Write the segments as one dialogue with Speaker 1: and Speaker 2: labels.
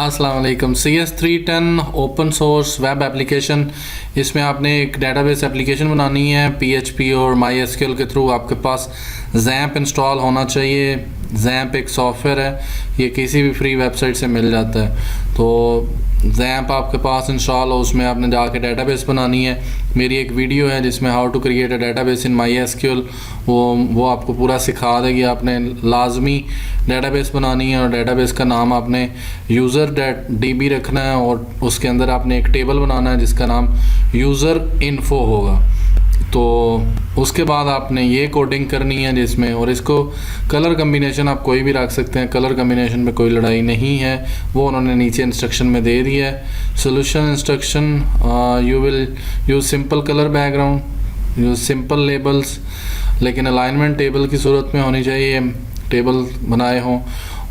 Speaker 1: अस्सलाम वालेकुम। CS310 open source web application. इसमें आपने एक डेटाबेस एप्लीकेशन बनानी है PHP और MySQL के थ्रू। आपके पास XAMPP इंस्टॉल होना चाहिए। XAMPP एक सॉफ्टवेयर है, ये किसी भी फ्री वेबसाइट से मिल जाता है। तो XAMPP आपके पास इंस्टॉल हो, उसमें आपने जाके डेटाबेस बनानी है। मेरी एक वीडियो है जिसमें how to create a database in MySQL, वो आपको पूरा सिखा देगी। आपने लाजमी डेटाबेस बनानी है और डेटाबेस का नाम आपने यूज़र DB रखना है और उसके अंदर आपने एक टेबल बनाना है जिसका नाम यूज़र इन्फो होगा। तो उसके बाद आपने ये कोडिंग करनी है जिसमें, और इसको कलर कम्बिनेशन आप कोई भी रख सकते हैं, कलर कम्बिनेशन में कोई लड़ाई नहीं है, वो उन्होंने नीचे इंस्ट्रक्शन में दे दिया है। Solution instruction, you will use simple colour background, use simple labels, लेकिन अलाइनमेंट टेबल की सूरत में होनी चाहिए, टेबल बनाए हों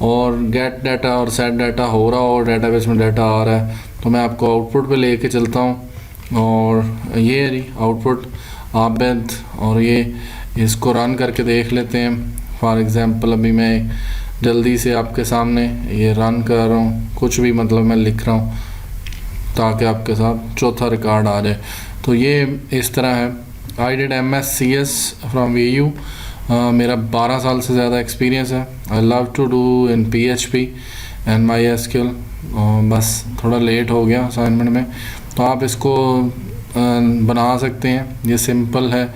Speaker 1: और गेट डाटा और सेट डाटा हो रहा हो और डेटाबेस में डाटा आ रहा है। तो मैं आपको आउटपुट पे लेके चलता हूँ और ये रही आउटपुट आबेद, और ये इसको रन करके देख लेते हैं। फॉर एग्ज़ाम्पल अभी मैं जल्दी से आपके सामने ये रन कर रहा हूँ, कुछ भी मतलब मैं लिख रहा हूँ ताकि आपके साथ चौथा रिकॉर्ड आ जाए। तो ये इस तरह है। I did MScs from VU। मेरा 12 साल से ज़्यादा एक्सपीरियंस है। I love to do in PHP and MySQL। बस थोड़ा लेट हो गया असाइनमेंट में, तो आप इसको बना सकते हैं। ये सिंपल है।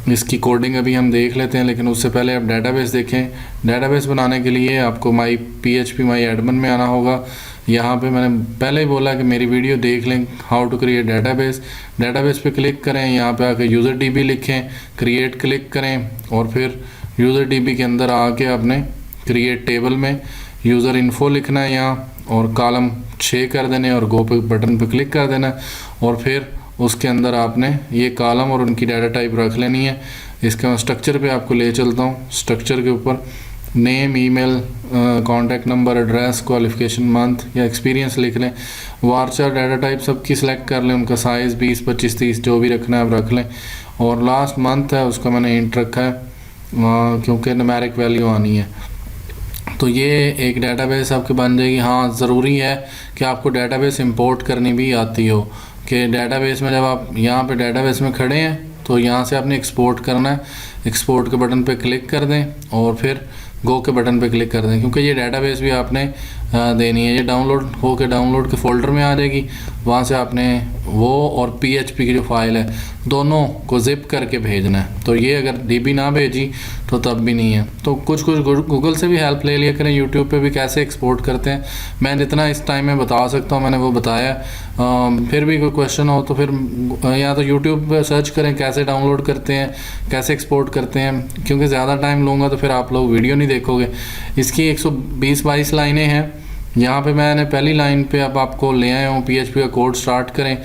Speaker 1: इसकी कोडिंग अभी हम देख लेते हैं, लेकिन उससे पहले आप डेटाबेस देखें। डेटाबेस बनाने के लिए आपको PHP MyAdmin में आना होगा। यहाँ पे मैंने पहले ही बोला कि मेरी वीडियो देख लें, how to create database. Database पे क्लिक करें, यहाँ पे आके यूज़र DB लिखें, क्रिएट क्लिक करें और फिर यूज़र DB के अंदर आके आपने क्रिएट टेबल में यूज़र इन्फो लिखना है यहाँ, और कॉलम 6 कर देने और गो पे बटन पे क्लिक कर देना, और फिर उसके अंदर आपने ये कॉलम और उनकी डाटा टाइप रख लेनी है। इसके मैं स्ट्रक्चर पे आपको ले चलता हूँ। स्ट्रक्चर के ऊपर name, email, contact number, address, qualification, month या एक्सपीरियंस लिख लें। वार्चर डाटा टाइप सबकी सिलेक्ट कर लें, उनका साइज़ 20, 25, 30 जो भी रखना है आप रख लें। और लास्ट मंथ है उसका मैंने इंट रखा है क्योंकि न्यूमेरिक वैल्यू आनी है। तो ये एक डेटाबेस आपकी बन जाएगी। हाँ, ज़रूरी है कि आपको डेटाबेस इंपोर्ट करनी भी आती हो, कि डेटाबेस में जब आप यहाँ पे डेटाबेस में खड़े हैं तो यहाँ से आपने एक्सपोर्ट करना है। एक्सपोर्ट के बटन पे क्लिक कर दें और फिर गो के बटन पे क्लिक कर दें, क्योंकि ये डेटाबेस भी आपने देनी है। ये डाउनलोड हो के डाउनलोड के फोल्डर में आ जाएगी। वहाँ से आपने वो और PHP की जो फाइल है दोनों को ज़िप करके भेजना है। तो ये अगर DB ना भेजी तो तब भी नहीं है। तो कुछ गूगल से भी हेल्प ले लिया करें, यूट्यूब पे भी कैसे एक्सपोर्ट करते हैं। मैं जितना इस टाइम में बता सकता हूँ मैंने वो बताया। फिर भी कोई क्वेश्चन हो तो फिर या तो यूट्यूब पे सर्च करें कैसे डाउनलोड करते हैं, कैसे एक्सपोर्ट करते हैं, क्योंकि ज़्यादा टाइम लूँगा तो फिर आप लोग वीडियो नहीं देखोगे। इसकी 120-22 लाइनें हैं। यहाँ पे मैंने पहली लाइन पे अब आपको ले आया हूँ। PHP का कोड स्टार्ट करें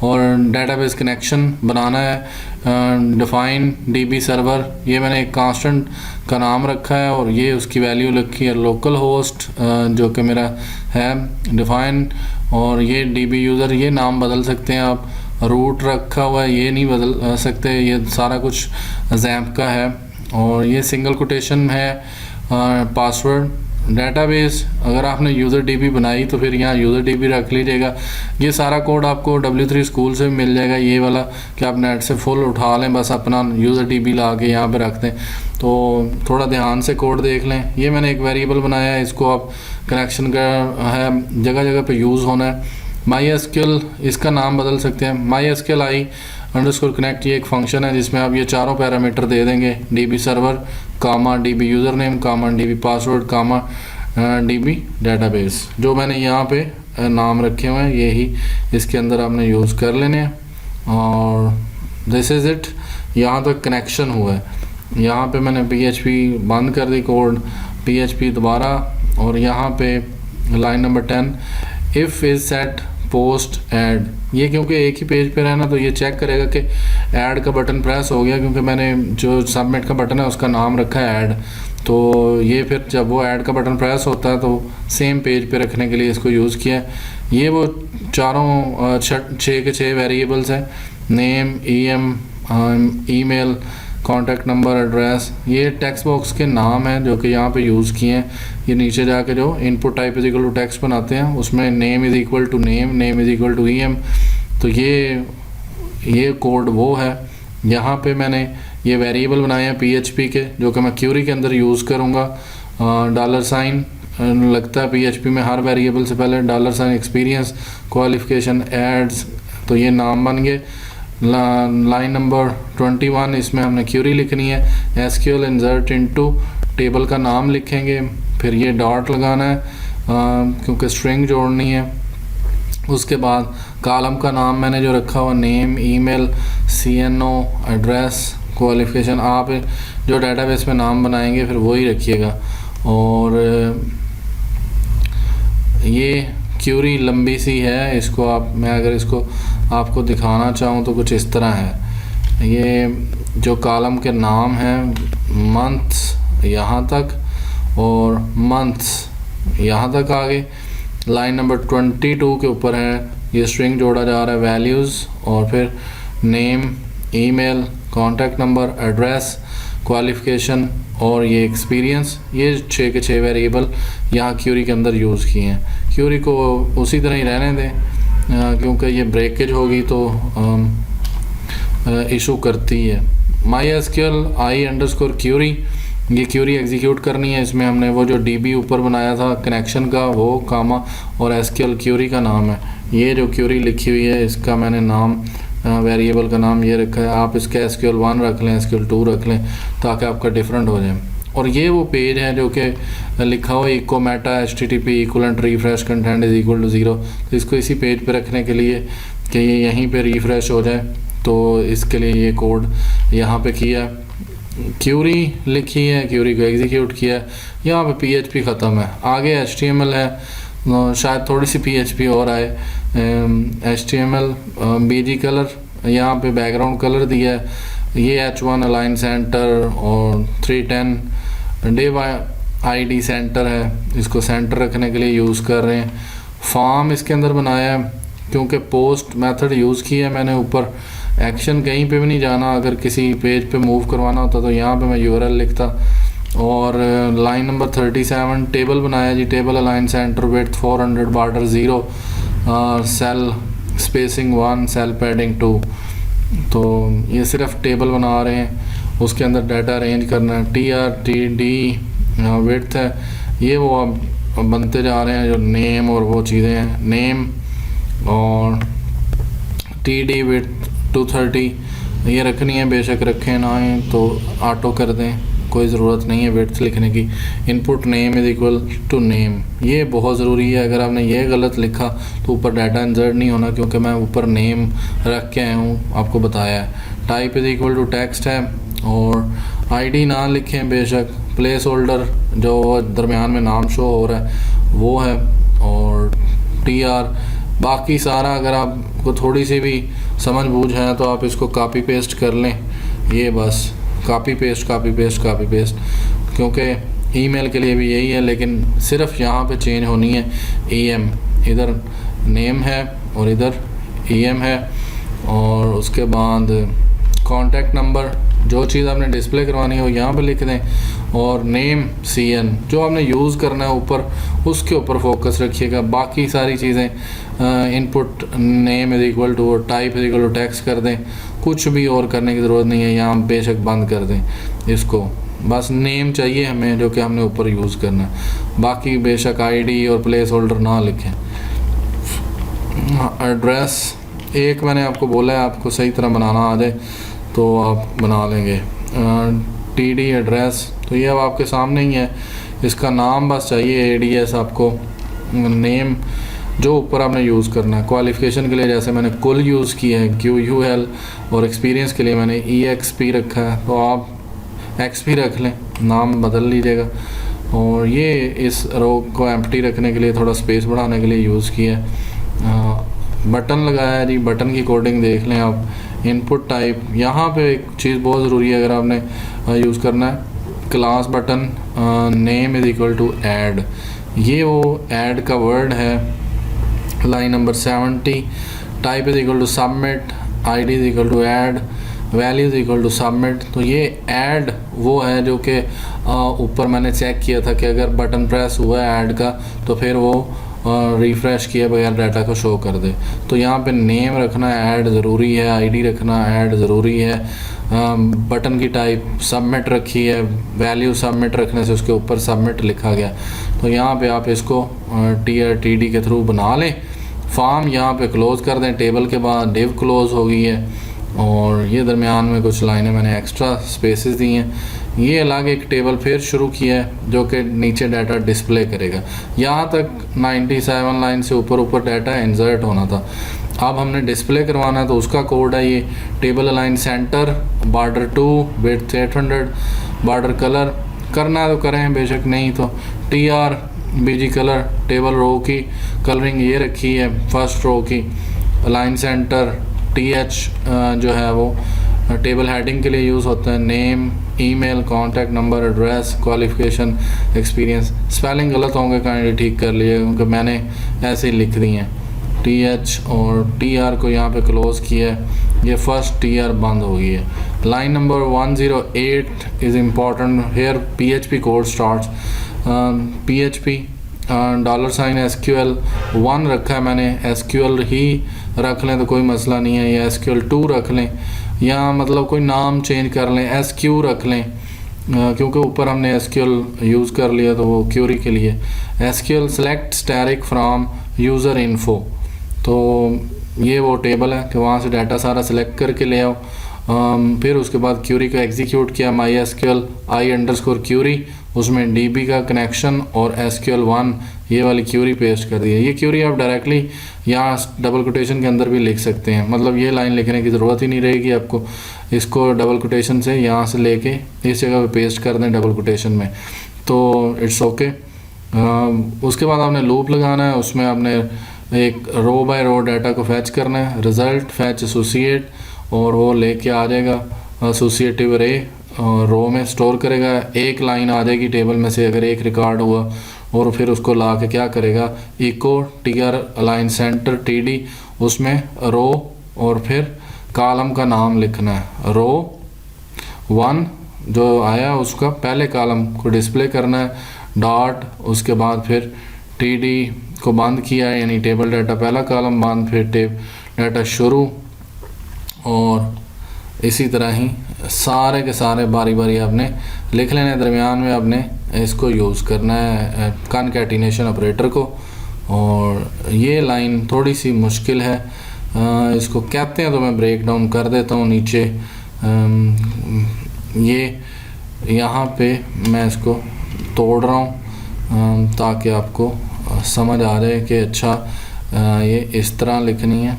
Speaker 1: और डेटाबेस कनेक्शन बनाना है। डिफाइन DB सर्वर, ये मैंने एक कांस्टेंट का नाम रखा है और ये उसकी वैल्यू रखी है लोकल होस्ट जो कि मेरा है। डिफाइन, और ये DB यूज़र, ये नाम बदल सकते हैं आप। रूट रखा हुआ है, ये नहीं बदल सकते, ये सारा कुछ XAMPP का है। और ये सिंगल कोटेशन है। पासवर्ड, डेटाबेस, अगर आपने यूज़र DB बनाई तो फिर यहाँ यूज़र DB रख लीजिएगा। ये सारा कोड आपको W3 स्कूल से मिल जाएगा, ये वाला कि आप नेट से फुल उठा लें, बस अपना यूज़र DB ला के यहाँ पे रख दें। तो थोड़ा ध्यान से कोड देख लें। ये मैंने एक वेरिएबल बनाया है, इसको आप कनेक्शन का है, जगह जगह पे यूज़ होना है। MySQL, इसका नाम बदल सकते हैं। MySQL i_connect, ये एक फंक्शन है जिसमें आप ये चारों पैरामीटर दे देंगे। DB सर्वर कामा DB यूज़र नेम कामा DB पासवर्ड कामा DB डेटाबेस, जो मैंने यहाँ पे नाम रखे हुए हैं यही इसके अंदर आपने यूज़ कर लेने हैं। और दिस इज़ इट। यहाँ तक कनेक्शन हुआ है। यहाँ पे मैंने PHP बंद कर दी कोड, PHP दोबारा, और यहाँ पे line number 10 if is set post add, ये क्योंकि एक ही पेज पे रहना तो ये चेक करेगा कि ऐड का बटन प्रेस हो गया, क्योंकि मैंने जो सबमिट का बटन है उसका नाम रखा है ऐड। तो ये फिर जब वो ऐड का बटन प्रेस होता है तो सेम पेज पे रखने के लिए इसको यूज़ किया। ये वो चारों 6 के 6 वेरिएबल्स हैं। Name, email, contact number, address, ये टेक्स्ट बॉक्स के नाम हैं जो कि यहाँ पे यूज़ किए हैं। ये नीचे जाके जो input type is equal to text बनाते हैं उसमें name is equal to name, name is equal to EM। तो ये कोड वो है। यहाँ पे मैंने ये वेरिएबल बनाए हैं PHP के जो कि मैं क्यूरी के अंदर यूज़ करूँगा। $, लगता है PHP में हर वेरिएबल से पहले $, एक्सपीरियंस, क्वालिफिकेशन, एड्स, तो ये नाम बन गए। लाइन नंबर 21 इसमें हमने क्यूरी लिखनी है, SQL इंसर्ट इनटू, टेबल का नाम लिखेंगे, फिर ये डॉट लगाना है क्योंकि स्ट्रिंग जोड़नी है। उसके बाद कॉलम का नाम मैंने जो रखा हुआ name, email, CNO, address, qualification, आप जो डेटाबेस में नाम बनाएंगे फिर वही रखिएगा। और ये क्यूरी लंबी सी है, इसको मैं अगर इसको आपको दिखाना चाहूँ तो कुछ इस तरह है। ये जो कॉलम के नाम हैं, मंथ्स यहाँ तक और मंथ्स यहाँ तक आगे। लाइन नंबर 22 के ऊपर है, ये स्ट्रिंग जोड़ा जा रहा है, वैल्यूज़, और फिर name, email, contact number, address, qualification और ये एक्सपीरियंस। ये 6 के 6 वेरिएबल यहाँ क्यूरी के अंदर यूज़ किए हैं। क्यूरी को उसी तरह ही रहने दें क्योंकि ये ब्रेकेज होगी तो इशू करती है। MySQL i_query, ये क्यूरी एग्जीक्यूट करनी है। इसमें हमने वो जो DB ऊपर बनाया था कनेक्शन का वो कामा और SQL क्यूरी का नाम है। ये जो क्यूरी लिखी हुई है इसका मैंने नाम वेरिएबल का नाम ये रखा है। आप इसका SQL 1 रख लें, SQL 2 रख लें ताकि आपका डिफरेंट हो जाए। और ये वो पेज है जो कि लिखा हुआ echo meta HTTP equivalent refresh content is equal to 0। तो इसको इसी पेज पे रखने के लिए कि ये यहीं पे रिफ्रेश हो जाए, तो इसके लिए ये कोड यहाँ पे किया। क्यूरी लिखी है, क्यूरी को एग्जीक्यूट किया, यहाँ पे PHP ख़त्म है। आगे HTML है, शायद थोड़ी सी PHP और आए। HTML BG कलर, यहाँ पे बैकग्राउंड कलर दिया है। ये H1 अलाइन सेंटर और 310 डिव ID सेंटर है, इसको सेंटर रखने के लिए यूज़ कर रहे हैं। फॉर्म इसके अंदर बनाया है क्योंकि पोस्ट मेथड यूज़ किया है मैंने। ऊपर एक्शन कहीं पे भी नहीं जाना, अगर किसी पेज पे मूव करवाना होता तो यहाँ पे मैं URL लिखता। और लाइन नंबर 37 टेबल बनाया जी, table align center, width 400, border 0, cell spacing 1, cell padding 2। तो ये सिर्फ टेबल बना रहे हैं, उसके अंदर डाटा अरेंज करना है। TRTD विड्थ है, ये वो अब बनते जा रहे हैं जो नेम और वो चीज़ें हैं। नेम और TD विड्थ 230 ये रखनी है, बेशक रखें ना है तो ऑटो कर दें, कोई ज़रूरत नहीं है विड्थ लिखने की। Input name is equal to name, ये बहुत ज़रूरी है। अगर आपने ये गलत लिखा तो ऊपर डाटा इंसर्ट नहीं होना, क्योंकि मैं ऊपर नेम रख के आया हूँ, आपको बताया है। Type is equal to text है और ID ना लिखें बेशक। प्लेस होल्डर जो दरमियान में नाम शो हो रहा है वो है, और TR बाकी सारा अगर आपको थोड़ी सी भी समझ बूझ है तो आप इसको कॉपी पेस्ट कर लें। ये बस copy paste copy paste copy paste, क्योंकि ईमेल के लिए भी यही है, लेकिन सिर्फ यहाँ पे चेंज होनी है EM। इधर नेम है और इधर EM है। और उसके बाद कॉन्टैक्ट नंबर, जो चीज़ आपने डिस्प्ले करवानी है वो यहाँ पे लिख दें, और नेम CN जो आपने यूज़ करना है ऊपर उसके ऊपर फोकस रखिएगा। बाकी सारी चीज़ें input name is equal to और type is equal to text कर दें, कुछ भी और करने की ज़रूरत नहीं है। यहाँ बेशक बंद कर दें इसको, बस नेम चाहिए हमें जो कि हमने ऊपर यूज़ करना है। बाकी बेशक ID और प्लेस होल्डर ना लिखें। एड्रेस एक मैंने आपको बोला है, आपको सही तरह बनाना आ जाए तो आप बना लेंगे। TD एड्रेस तो ये अब आपके सामने ही है, इसका नाम बस चाहिए ADS आपको। नेम जो ऊपर आपने यूज़ करना है। क्वालिफ़िकेशन के लिए जैसे मैंने कुल यूज़ किया है QUL, और एक्सपीरियंस के लिए मैंने EXP रखा है, तो आप XP रख लें, नाम बदल लीजिएगा। और ये इस रो को एम्प्टी रखने के लिए, थोड़ा स्पेस बढ़ाने के लिए यूज़ किया है। बटन लगाया है जी, बटन की कोडिंग देख लें आप। इनपुट टाइप, यहाँ पे एक चीज़ बहुत ज़रूरी है अगर आपने यूज़ करना है, class button name is equal to add, ये वो ऐड का वर्ड है। Line number 70 type is equal to submit, ID is equal to add, values equal to submit. तो ये ऐड वो है जो कि ऊपर मैंने चेक किया था कि अगर बटन प्रेस हुआ है ऐड का तो फिर वो रिफ़्रेश किए बगैर डाटा को शो कर दे। तो यहाँ पे नेम रखना ऐड ज़रूरी है, आईडी रखना ऐड ज़रूरी है, बटन की टाइप सबमिट रखी है, वैल्यू सबमिट रखने से उसके ऊपर सबमिट लिखा गया। तो यहाँ पे आप इसको TRTD के थ्रू बना लें। फॉर्म यहाँ पे क्लोज़ कर दें, टेबल के बाद डिव क्लोज़ हो गई है और ये दरमियान में कुछ लाइनें मैंने एक्स्ट्रा स्पेसेस दी हैं। ये अलग एक टेबल फिर शुरू किया है जो कि नीचे डाटा डिस्प्ले करेगा। यहाँ तक 97 लाइन से ऊपर डाटा इंसर्ट होना था। अब हमने डिस्प्ले करवाना है तो उसका कोड है ये table align centre border 2 width 800 border colour करना है तो करें, बेशक नहीं तो TRBG कलर टेबल रो की कलरिंग ये रखी है फर्स्ट रो की। अलाइन सेंटर TH जो है वो टेबल हेडिंग के लिए यूज़ होता है। Name, email, contact number, address, qualification, experience. Spelling गलत होंगे काइंडली ठीक कर लिए क्योंकि मैंने ऐसे ही लिख दी हैं। TH और TR को यहाँ पे क्लोज़ किया है, ये फर्स्ट TR बंद हो गई है। Line number 108 is important hair PHP code starts. PHP $SQL 1 रखा है मैंने, SQL ही रख लें तो कोई मसला नहीं है, या SQL 2 रख लें या मतलब कोई नाम चेंज कर लें, SQ रख लें क्योंकि ऊपर हमने SQL यूज़ कर लिया तो वो क्यूरी के लिए। SQL select static from user info, तो ये वो टेबल है कि वहाँ से डाटा सारा सेलेक्ट करके ले आओ। फिर उसके बाद क्यूरी को एग्जीक्यूट किया, MySQL I_query, उसमें DB का कनेक्शन और SQL 1 ये वाली क्यूरी पेस्ट कर दी है। ये क्यूरी आप डायरेक्टली यहाँ डबल कोटेशन के अंदर भी लिख सकते हैं, मतलब ये लाइन लिखने की ज़रूरत ही नहीं रहेगी आपको। इसको डबल कोटेशन से यहाँ से लेके इस जगह पे पेस्ट कर दें डबल कोटेशन में, तो इट्स ओके। उसके बाद आपने लूप लगाना है, उसमें आपने एक रो बाय रो डाटा को फैच करना है। रिज़ल्ट फैच एसोसिएट और वो लेके आ जाएगा एसोसिएटिव रे रो में स्टोर करेगा। एक लाइन आ जाएगी टेबल में से अगर एक रिकॉर्ड हुआ और फिर उसको ला के क्या करेगा, echo TR align center TD, उसमें रो और फिर कॉलम का नाम लिखना है। रो 1 जो आया उसका पहले कॉलम को डिस्प्ले करना है, डॉट, उसके बाद फिर TD को बंद किया यानी टेबल डाटा पहला कॉलम बंद, फिर टेब डाटा शुरू, और इसी तरह ही सारे के सारे बारी बारी आपने लिख लेने। दरमियान में आपने इसको यूज़ करना है कॉनकैटिनेशन ऑपरेटर को। और ये लाइन थोड़ी सी मुश्किल है, इसको कहते हैं तो मैं ब्रेक डाउन कर देता हूँ नीचे। ये यहाँ पे मैं इसको तोड़ रहा हूँ ताकि आपको समझ आ जाए कि अच्छा ये इस तरह लिखनी है।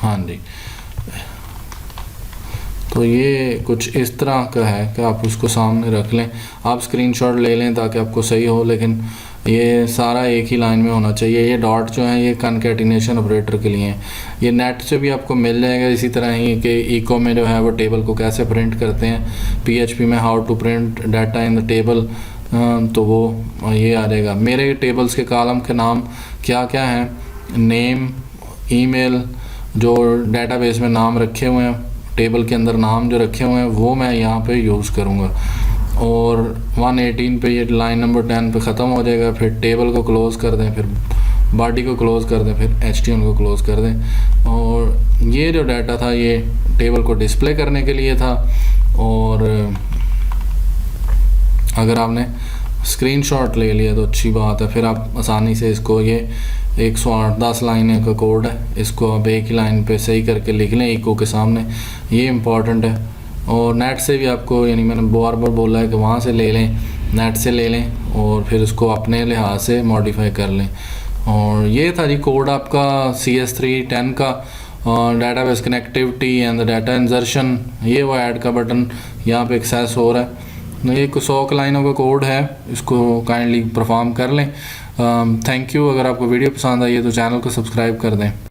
Speaker 1: हाँ जी, तो ये कुछ इस तरह का है कि आप उसको सामने रख लें, आप स्क्रीनशॉट ले लें ताकि आपको सही हो, लेकिन ये सारा एक ही लाइन में होना चाहिए। ये डॉट जो है ये कॉनकैटिनेशन ऑपरेटर के लिए हैं, ये नेट से भी आपको मिल जाएगा। इसी तरह ही कि इको में जो है वो टेबल को कैसे प्रिंट करते हैं, PHP में how to print data in the table, तो वो ये आ जाएगा। मेरे टेबल्स के कॉलम के नाम क्या क्या हैं, नेम, ईमेल, जो डेटाबेस में नाम रखे हुए हैं, टेबल के अंदर नाम जो रखे हुए हैं वो मैं यहाँ पे यूज़ करूँगा। और 118 पे ये लाइन नंबर 10 पे ख़त्म हो जाएगा। फिर टेबल को क्लोज़ कर दें, फिर बॉडी को क्लोज़ कर दें, फिर HTML को क्लोज़ कर दें। और ये जो डाटा था ये टेबल को डिस्प्ले करने के लिए था। और अगर आपने स्क्रीनशॉट ले लिया तो अच्छी बात है, फिर आप आसानी से इसको, ये 108-10 लाइन का कोड है, इसको आप एक ही लाइन पे सही करके लिख लें इको के सामने, ये इम्पॉर्टेंट है। और नेट से भी आपको, यानी मैंने बार बार बोला है कि वहाँ से ले लें, नेट से ले लें और फिर उसको अपने लिहाज से मॉडिफाई कर लें। और ये था जी कोड आपका CS3-10 का, database connectivity and data insertion. ये वो ऐड का बटन यहाँ पे एक्सेस हो रहा है। ये 100 लाइनों का कोड है, इसको काइंडली परफॉर्म कर लें। Thank you. अगर आपको वीडियो पसंद आई है तो चैनल को सब्सक्राइब कर दें।